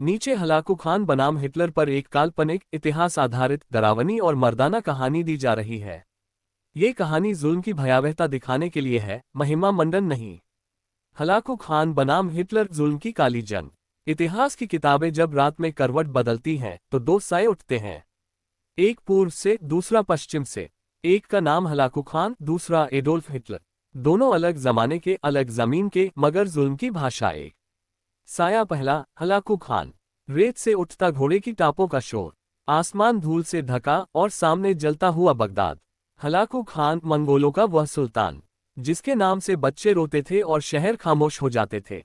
नीचे हलाकू खान बनाम हिटलर पर एक काल्पनिक इतिहास आधारित डरावनी और मर्दाना कहानी दी जा रही है। ये कहानी जुल्म की भयावहता दिखाने के लिए है, महिमा मंडन नहीं। हलाकू खान बनाम हिटलर, जुल्म की काली जंग। इतिहास की किताबें जब रात में करवट बदलती हैं तो दो साए उठते हैं, एक पूर्व से दूसरा पश्चिम से। एक का नाम हलाकू खान, दूसरा एडोल्फ हिटलर। दोनों अलग जमाने के, अलग जमीन के, मगर जुल्म की भाषा एक। साया पहला, हलाकू खान। रेत से उठता घोड़े की टापों का शोर, आसमान धूल से ढका और सामने जलता हुआ बगदाद। हलाकू खान, मंगोलों का वह सुल्तान जिसके नाम से बच्चे रोते थे और शहर खामोश हो जाते थे।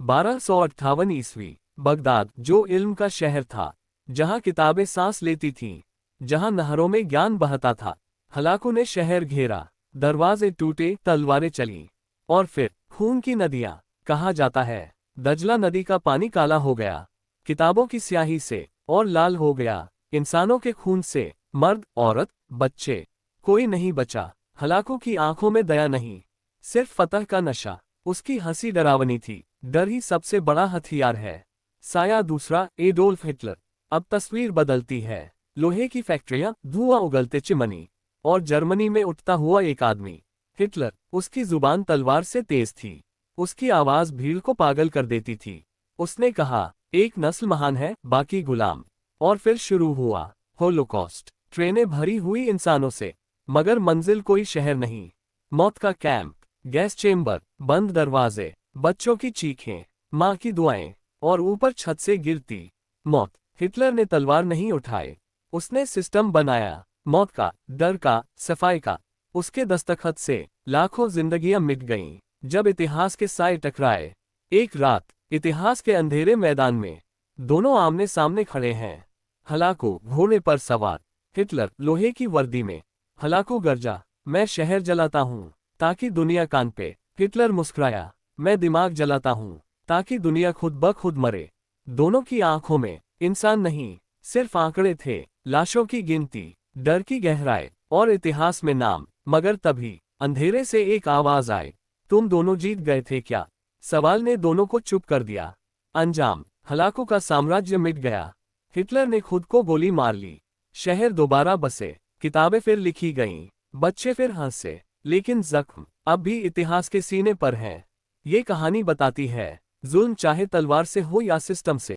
1258 ईस्वी, बगदाद, जो इल्म का शहर था, जहां किताबें सांस लेती थीं, जहां नहरों में ज्ञान बहता था। हलाकू ने शहर घेरा, दरवाजे टूटे, तलवारें चलीं, और फिर खून की नदियां। कहा जाता है दजला नदी का पानी काला हो गया, किताबों की स्याही से, और लाल हो गया इंसानों के खून से। मर्द, औरत, बच्चे, कोई नहीं बचा। हलाकू की आंखों में दया नहीं, सिर्फ फतह का नशा। उसकी हंसी डरावनी थी। डर ही सबसे बड़ा हथियार है। साया दूसरा, एडोल्फ हिटलर। अब तस्वीर बदलती है। लोहे की फैक्ट्रियां, धुआं उगलते चिमनी, और जर्मनी में उठता हुआ एक आदमी, हिटलर। उसकी जुबान तलवार से तेज थी, उसकी आवाज भीड़ को पागल कर देती थी। उसने कहा, एक नस्ल महान है, बाकी गुलाम। और फिर शुरू हुआ होलोकॉस्ट। ट्रेनें भरी हुई इंसानों से, मगर मंजिल कोई शहर नहीं। मौत का कैंप, गैस चेम्बर, बंद दरवाजे, बच्चों की चीखें, माँ की दुआएं, और ऊपर छत से गिरती मौत। हिटलर ने तलवार नहीं उठाए, उसने सिस्टम बनाया। मौत का, डर का, सफाई का। उसके दस्तखत से लाखों जिंदगियां मिट गईं। जब इतिहास के साए टकराए, एक रात, इतिहास के अंधेरे मैदान में, दोनों आमने सामने खड़े हैं। हलाकू घोड़े पर सवार, हिटलर लोहे की वर्दी में। हलाकू गरजा, मैं शहर जलाता हूँ ताकि दुनिया कान पे। हिटलर मुस्कुराया, मैं दिमाग जलाता हूँ ताकि दुनिया खुद ब खुद मरे। दोनों की आंखों में इंसान नहीं, सिर्फ आंकड़े थे, लाशों की गिनती, डर की गहराई, और इतिहास में नाम। मगर तभी अंधेरे से एक आवाज आई, तुम दोनों जीत गए थे क्या? सवाल ने दोनों को चुप कर दिया। अंजाम, हलाकू का साम्राज्य मिट गया। हिटलर ने खुद को गोली मार ली। शहर दोबारा बसे, किताबें फिर लिखी गईं, बच्चे फिर हंसे, लेकिन जख्म अब भी इतिहास के सीने पर हैं। ये कहानी बताती है, जुल्म चाहे तलवार से हो या सिस्टम से,